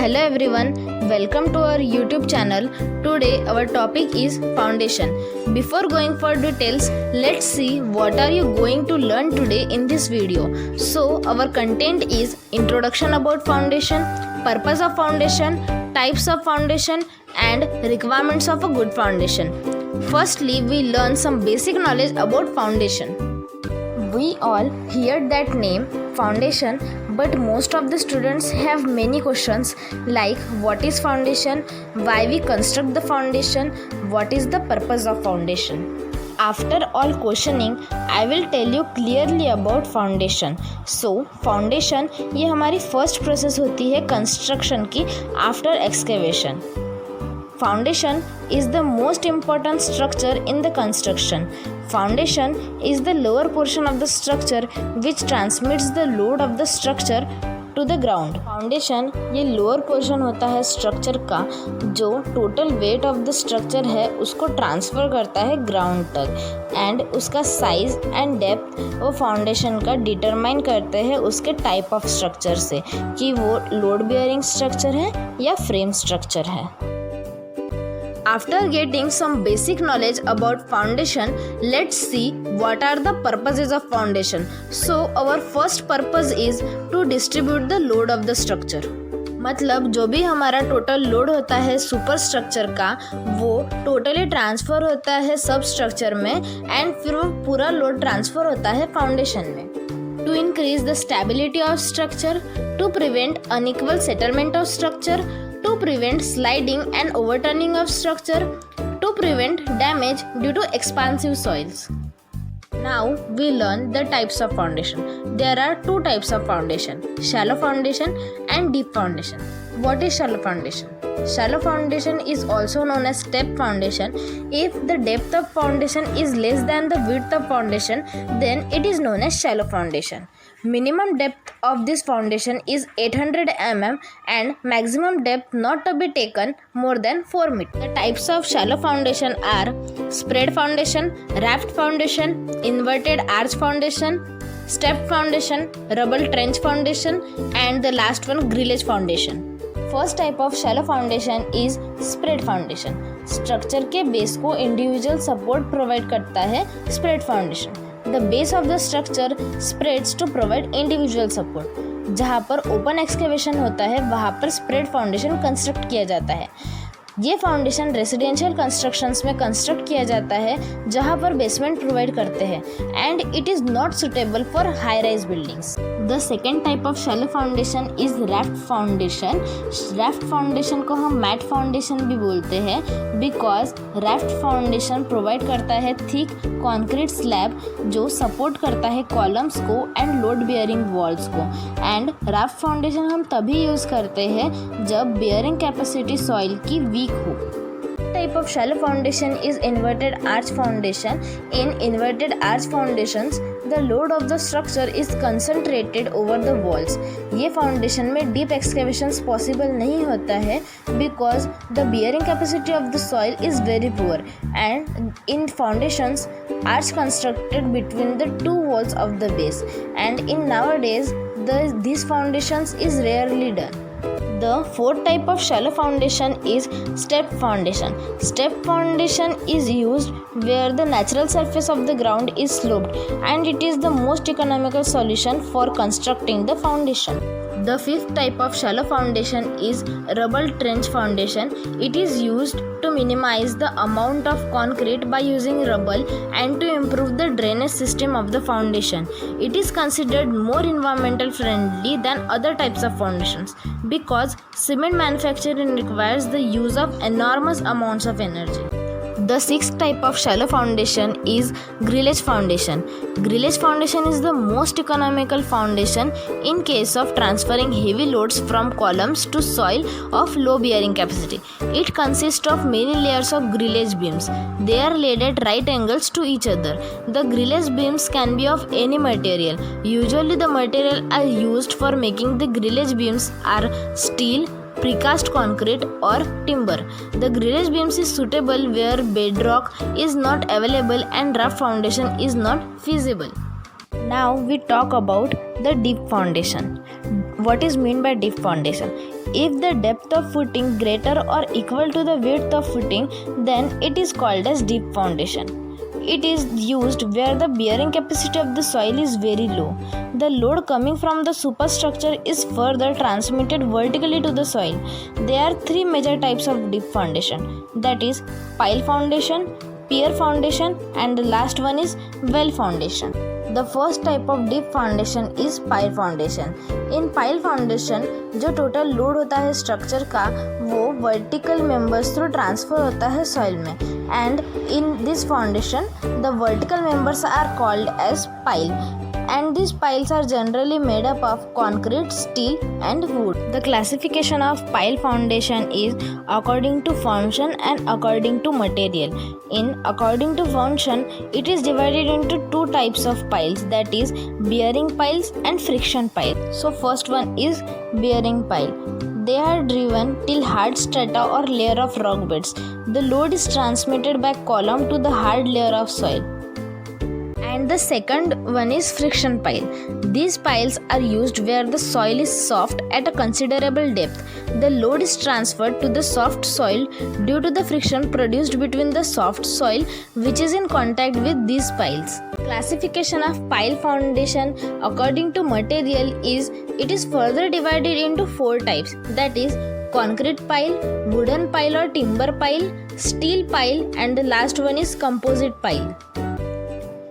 Hello everyone, welcome to our YouTube channel. Today our topic is foundation. Before going for details, let's see what are you going to learn today in this video. So our content is introduction about foundation, purpose of foundation, types of foundation and requirements of a good foundation. Firstly, we learn some basic knowledge about foundation. We all hear that name foundation, but most of the students have many questions like what is foundation, why we construct the foundation, what is the purpose of foundation. After all questioning, I will tell you clearly about foundation. So foundation ये हमारी first process होती है construction की after excavation. Foundation is the most important structure in the construction. Foundation is the lower portion of the structure which transmits the load of the structure to the ground. Foundation ये lower portion होता है structure का जो total weight of the structure है उसको transfer करता है ground तक and उसका size and depth वो foundation का determine करते हैं उसके type of structure से कि वो load bearing structure है या frame structure है. After getting some basic knowledge about foundation, let's see what are the purposes of foundation. So our first purpose is to distribute the load of the structure. मतलब जो भी हमारा total load होता है super structure का वो totally transfer होता है सब स्ट्रक्चर में एंड फिर वो पूरा लोड ट्रांसफ़र होता है फाउंडेशन में. To increase the stability of structure, to prevent unequal settlement of structure, to prevent sliding and overturning of structure, to prevent damage due to expansive soils. Now we learn the types of foundation. There are two types of foundation, shallow foundation and deep foundation. What is shallow foundation? Shallow foundation is also known as step foundation. If the depth of foundation is less than the width of foundation, then it is known as shallow foundation. Minimum depth of this foundation is 800 mm and maximum depth not to be taken more than 4 meters. The types of shallow foundation are spread foundation, raft foundation, inverted arch foundation, step foundation, rubble trench foundation and the last one grillage foundation. First type of shallow foundation is spread foundation. Structure के base को individual support provide करता है spread foundation. The base of the structure spreads to provide individual support. जहाँ पर open excavation होता है वहाँ पर spread foundation construct किया जाता है. ये फाउंडेशन रेसिडेंशियल कंस्ट्रक्शंस में कंस्ट्रक्ट किया जाता है जहाँ पर बेसमेंट प्रोवाइड करते हैं and it is not suitable for high rise buildings. The second type of shallow foundation is raft foundation. Raft foundation को हम मैट फाउंडेशन भी बोलते हैं बिकॉज रैफ्ट फाउंडेशन प्रोवाइड करता है थिक कॉन्क्रीट स्लैब जो सपोर्ट करता है कॉलम्स को एंड लोड बियरिंग वॉल्स को. एंड रैफ्ट फाउंडेशन हम तभी यूज़ करते हैं जब बियरिंग कैपेसिटी सॉइल की वीक हो. Type of shallow foundation is inverted arch foundation. In inverted arch foundations, the load of the structure is concentrated over the walls. ये foundation में deep excavations possible नहीं होता है because the bearing capacity of the soil is very poor and in foundations arch constructed between the two walls of the base and in nowadays these foundations is rarely done. The fourth type of shallow foundation is step foundation. Step foundation is used where the natural surface of the ground is sloped and it is the most economical solution for constructing the foundation. The fifth type of shallow foundation is rubble trench foundation. It is used to minimize the amount of concrete by using rubble and to improve the drainage system of the foundation. It is considered more environmental friendly than other types of foundations because cement manufacturing requires the use of enormous amounts of energy. The sixth type of shallow foundation is grillage foundation. Grillage foundation is the most economical foundation in case of transferring heavy loads from columns to soil of low bearing capacity. It consists of many layers of grillage beams. They are laid at right angles to each other. The grillage beams can be of any material. Usually the material are used for making the grillage beams are steel, precast concrete or timber. The grillage beams is suitable where bedrock is not available and rough foundation is not feasible. Now we talk about the deep foundation. What is meant by deep foundation? If the depth of footing greater or equal to the width of footing, then it is called as deep foundation. It is used where the bearing capacity of the soil is very low. The load coming from the superstructure is further transmitted vertically to the soil. There are three major types of deep foundation, that is pile foundation, pier foundation, and the last one is well foundation. The first type of deep foundation is pile foundation. In pile foundation जो total load होता है structure का वो vertical members through transfer होता है soil में, and in this foundation the vertical members are called as pile, and these piles are generally made up of concrete, steel and wood. The classification of pile foundation is according to function and according to material. In according to function, it is divided into two types of piles, that is bearing piles and friction piles. So first one is bearing pile. They are driven till hard strata or layer of rock beds. The load is transmitted by column to the hard layer of soil. And the second one is friction pile. These piles are used where the soil is soft at a considerable depth. The load is transferred to the soft soil due to the friction produced between the soft soil which is in contact with these piles. Classification of pile foundation according to material is, it is further divided into four types, that is concrete pile, wooden pile or timber pile, steel pile, and the last one is composite pile.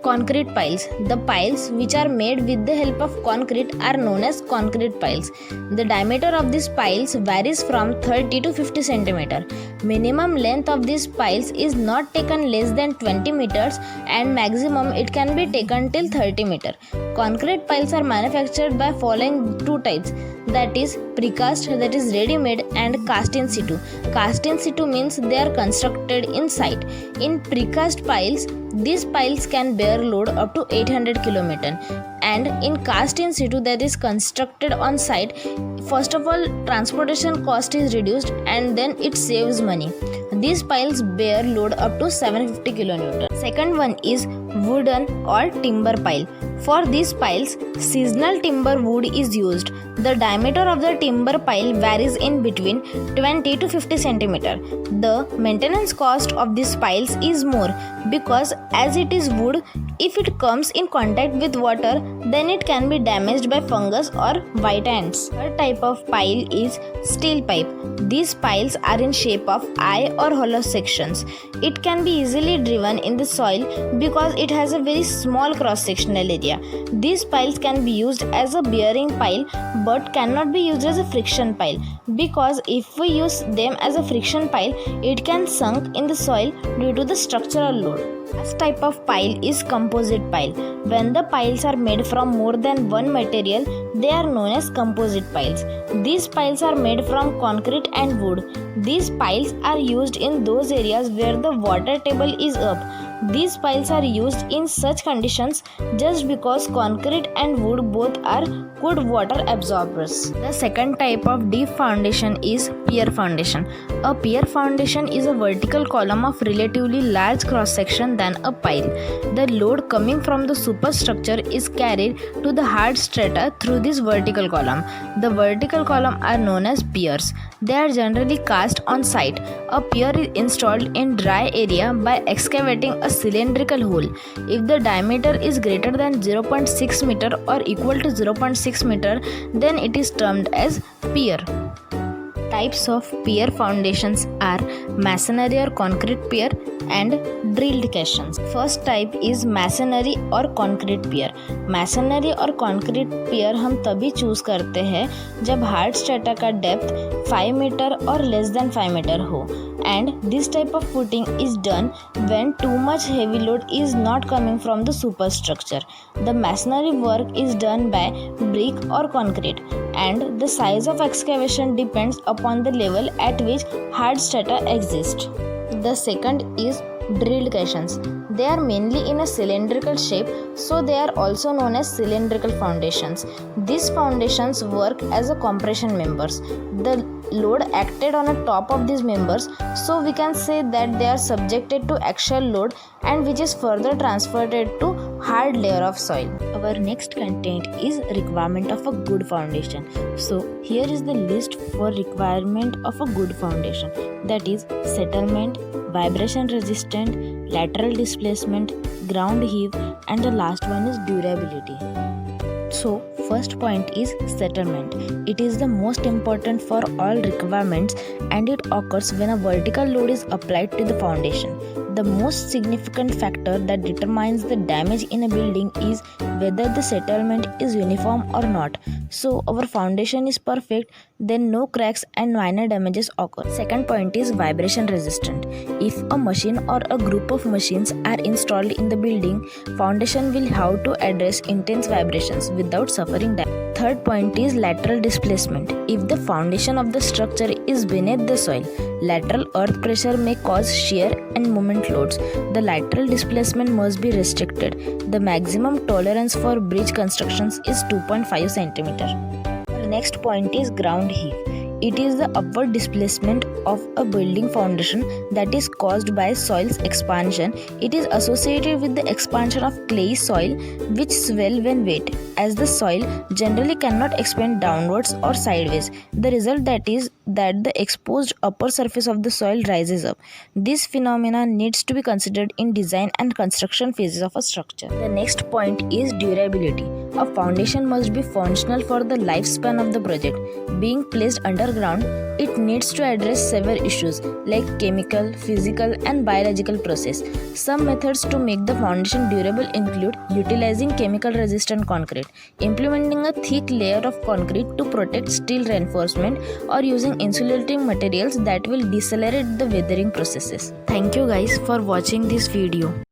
Concrete piles. The piles which are made with the help of concrete are known as concrete piles. The diameter of these piles varies from 30 to 50 cm. Minimum length of these piles is not taken less than 20 meters and maximum it can be taken till 30 meter. Concrete piles are manufactured by following two types, that is precast, that is ready made, and cast in situ. Cast in situ means they are constructed in site. In precast piles, these piles can bear load up to 800 km, and in cast in situ that is constructed on site, first of all transportation cost is reduced and then it saves money. These piles bear load up to 750 kN. Second one is wooden or timber pile. For these piles, seasonal timber wood is used. The diameter of the timber pile varies in between 20 to 50 cm. The maintenance cost of these piles is more because as it is wood, if it comes in contact with water, then it can be damaged by fungus or white ants. Third type of pile is steel pipe. These piles are in shape of eye or hollow sections. It can be easily driven in the soil because it has a very small cross-sectional area. These piles can be used as a bearing pile but cannot be used as a friction pile because if we use them as a friction pile, it can sink in the soil due to the structural load. Last type of pile is composite pile. When the piles are made from more than one material, they are known as composite piles. These piles are made from concrete and wood. These piles are used in those areas where the water table is up. These piles are used in such conditions just because concrete and wood both are good water absorbers. The second type of deep foundation is pier foundation. A pier foundation is a vertical column of relatively large cross section than a pile. The load coming from the superstructure is carried to the hard strata through this vertical column. The vertical column are known as piers. They are generally cast on site. A pier is installed in dry area by excavating a cylindrical hole. If the diameter is greater than 0.6 meter or equal to 0.6 meter, then it is termed as pier. Types of pier foundations are masonry or concrete pier and drilled caissons. First type is masonry और concrete pier. Masonry और concrete pier हम तभी choose करते हैं जब hard strata का depth 5 metre और less than 5 metre हो, and this type of footing is done when too much heavy load is not coming from the superstructure. The masonry work is done by brick or concrete, and the size of excavation depends upon the level at which hard strata exist. The second is drilled caissons. They are mainly in a cylindrical shape, so they are also known as cylindrical foundations. These foundations work as a compression members. The load acted on the top of these members, so we can say that they are subjected to axial load and which is further transferred to hard layer of soil. Our next content is requirement of a good foundation. So here is the list for requirement of a good foundation, that is settlement, vibration resistant, lateral displacement, ground heave, and the last one is durability. So first point is settlement. It is the most important for all requirements and it occurs when a vertical load is applied to the foundation. The most significant factor that determines the damage in a building is whether the settlement is uniform or not. So our foundation is perfect, then no cracks and minor damages occur. Second point is vibration resistant. If a machine or a group of machines are installed in the building, foundation will have to address intense vibrations without suffering damage. Third point is lateral displacement. If the foundation of the structure is beneath the soil, lateral earth pressure may cause shear and moment loads. The lateral displacement must be restricted. The maximum tolerance for bridge constructions is 2.5 cm. Our next point is ground heave. It is the upward displacement of a building foundation that is caused by soil's expansion. It is associated with the expansion of clay soil which swell when wet, as the soil generally cannot expand downwards or sideways. The result that is that the exposed upper surface of the soil rises up. This phenomena needs to be considered in design and construction phases of a structure. The next point is durability. A foundation must be functional for the lifespan of the project. Being placed underground, it needs to address several issues like chemical, physical, and biological process. Some methods to make the foundation durable include utilizing chemical-resistant concrete, implementing a thick layer of concrete to protect steel reinforcement, or using insulating materials that will decelerate the weathering processes. Thank you guys for watching this video.